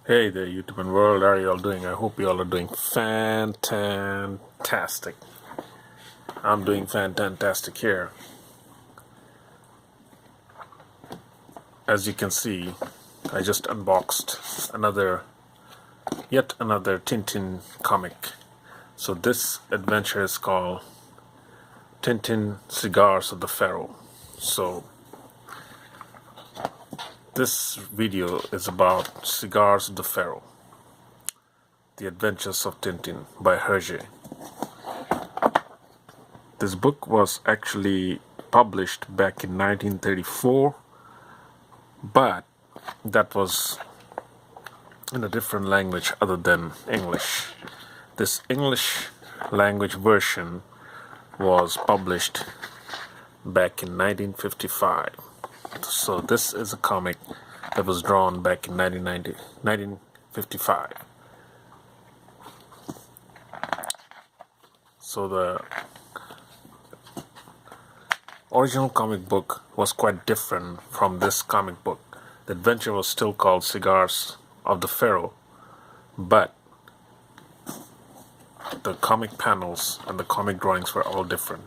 Hey there, YouTube and world. How are you all doing? I hope you all are doing fantastic. I'm doing fantastic here. As you can see, I just unboxed yet another Tintin comic. So this adventure is called Tintin Cigars of the Pharaoh. So this video is about Cigars of the Pharaoh, The Adventures of Tintin by Hergé. This book was actually published back in 1934, but that was in a different language other than English. This English language version was published back in 1955. So this is a comic that was drawn back in 1955. So the original comic book was quite different from this comic book. The adventure was still called Cigars of the Pharaoh, but the comic panels and the comic drawings were all different.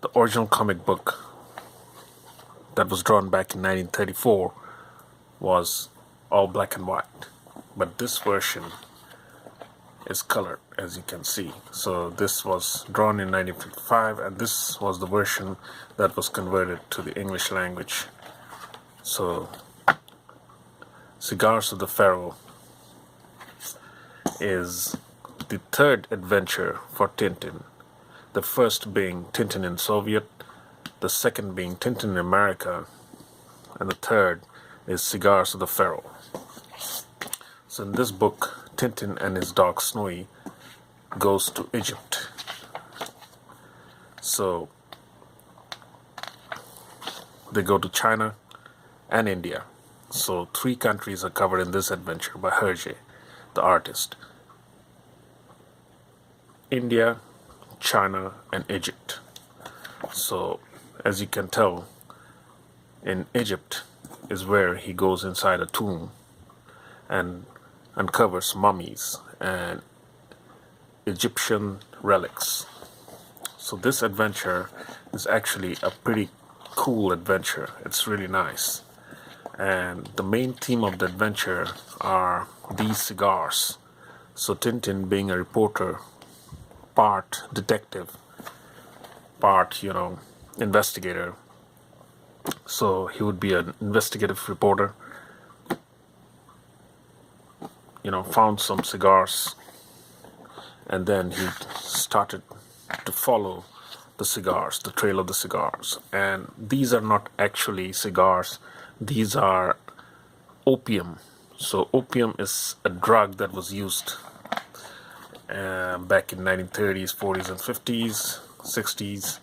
The original comic book that was drawn back in 1934 was all black and white, but this version is colored, as you can see. So this was drawn in 1955, and this was the version that was converted to the English language. So Cigars of the Pharaoh is the third adventure for Tintin. The first being Tintin in Soviet, the second being Tintin in America, and the third is Cigars of the Pharaoh. So in this book, Tintin and his dog Snowy goes to Egypt. So they go to China and India. So 3 countries are covered in this adventure by Hergé, the artist. India, China, and Egypt. So as you can tell, in Egypt is where he goes inside a tomb and uncovers mummies and Egyptian relics. So this adventure is actually a pretty cool adventure. It's really nice, and the main theme of the adventure are these cigars. So Tintin, being a reporter, part detective, part investigator, so he would be an investigative reporter, found some cigars, and then he started to follow the cigars, the trail of the cigars. And these are not actually cigars, these are opium. So opium is a drug that was used back in 1930s, 40s, and 50s, 60s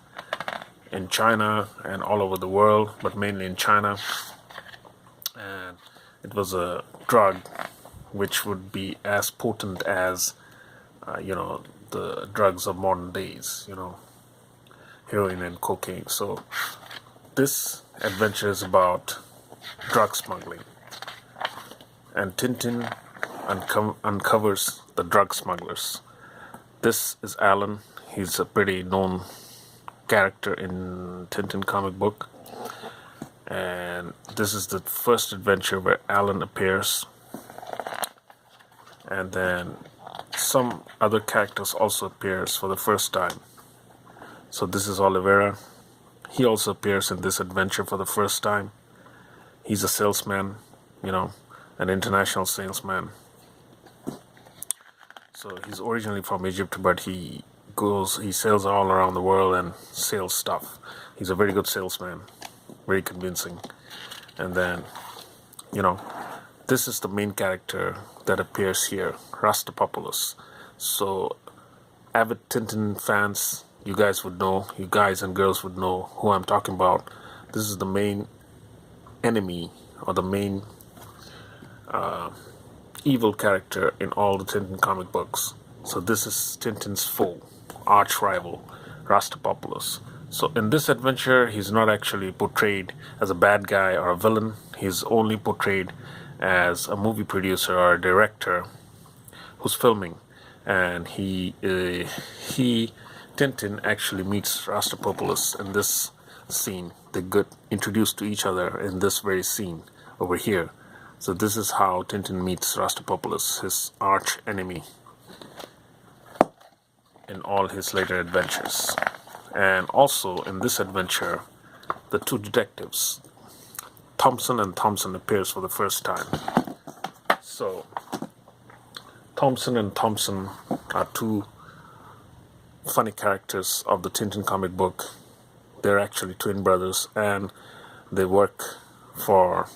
in China and all over the world, but mainly in China. And it was a drug which would be as potent as the drugs of modern days, heroin and cocaine. So this adventure is about drug smuggling, and Tintin uncovers the drug smugglers. This is Alan. He's a pretty known character in Tintin comic book, and this is the first adventure where Alan appears, and then some other characters also appears for the first time. So this is Oliveira. He also appears in this adventure for the first time. He's a salesman, an international salesman. So he's originally from Egypt, but he sails all around the world and sells stuff. He's a very good salesman, very convincing. And then, this is the main character that appears here, Rastapopoulos. So avid Tintin fans, you guys and girls would know who I'm talking about. This is the main enemy, or the main evil character in all the Tintin comic books. So this is Tintin's foe, arch rival, Rastapopoulos. So in this adventure, he's not actually portrayed as a bad guy or a villain. He's only portrayed as a movie producer or a director who's filming, and Tintin actually meets Rastapopoulos in this scene. They get introduced to each other in this very scene over here. So this is how Tintin meets Rastapopoulos, his arch enemy, in all his later adventures. And also in this adventure, the two detectives, Thompson and Thompson, appears for the first time. So Thompson and Thompson are two funny characters of the Tintin comic book. They're actually twin brothers, and they work for,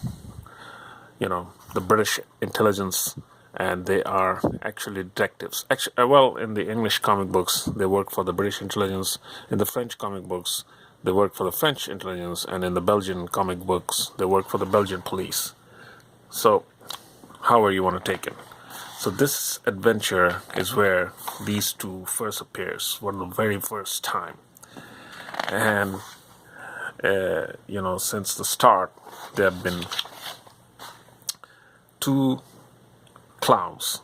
the British intelligence, and they are actually detectives. Actually, in the English comic books, they work for the British intelligence. In the French comic books, they work for the French intelligence, and in the Belgian comic books, they work for the Belgian police. So, however you want to take it. So this adventure is where these two first appears, for the very first time. And, since the start, there have been two clowns,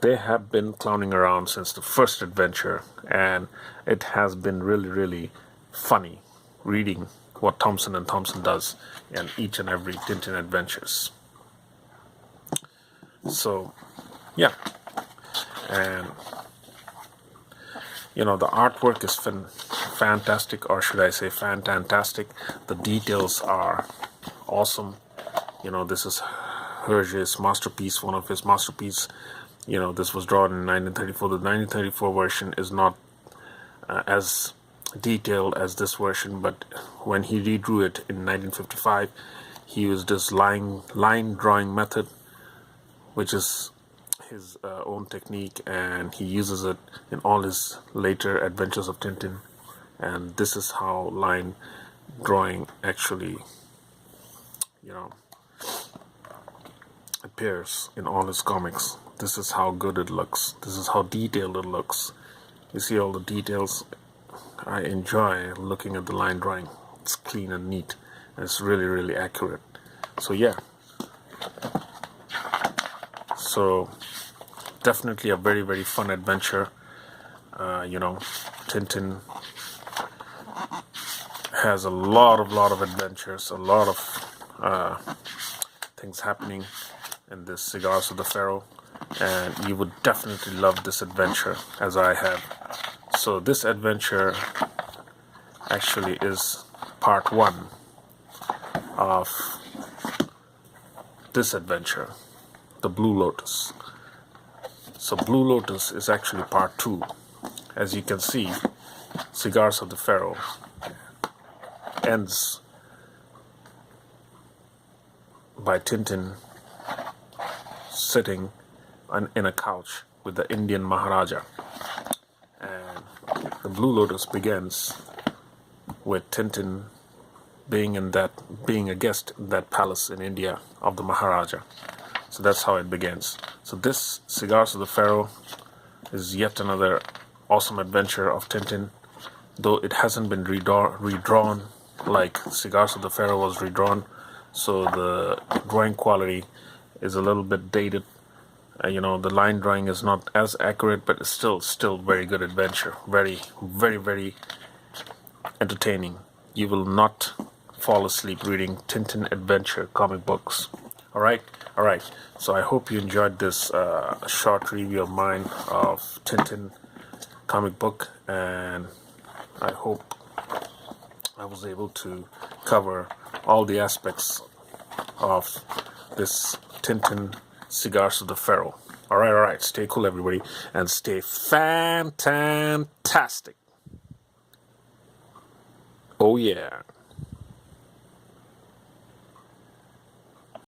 They have been clowning around since the first adventure, and it has been really, really funny reading what Thompson and Thompson does in each and every Tintin adventures. So, yeah, and the artwork is fantastic, or should I say fantastic. The details are awesome. This is Hergé's masterpiece, one of his masterpieces. This was drawn in 1934. The 1934 version is not as detailed as this version, but when he redrew it in 1955, he used this line drawing method, which is his own technique, and he uses it in all his later Adventures of Tintin. And this is how line drawing actually, appears in all his comics. This is how good it looks. This is how detailed it looks. You see all the details. I enjoy looking at the line drawing. It's clean and neat, and it's really, really accurate. So yeah. So definitely a very, very fun adventure. Tintin has a lot of adventures, a lot of things happening in this Cigars of the Pharaoh, and you would definitely love this adventure as I have. So this adventure actually is part 1 of this adventure, the Blue Lotus. So Blue Lotus is actually part 2. As you can see, Cigars of the Pharaoh ends by Tintin sitting in a couch with the Indian Maharaja, and the Blue Lotus begins with Tintin being a guest in that palace in India of the Maharaja. So that's how it begins. So this Cigars of the Pharaoh is yet another awesome adventure of Tintin, though it hasn't been redrawn like Cigars of the Pharaoh was redrawn. So the drawing quality is a little bit dated. The line drawing is not as accurate, but it's still very good adventure. Very, very, very entertaining. You will not fall asleep reading Tintin adventure comic books. All right. So I hope you enjoyed this short review of mine of Tintin comic book, and I hope I was able to cover all the aspects of this Tintin Cigars of the Pharaoh. All right. Stay cool, everybody, and stay fantastic. Oh yeah.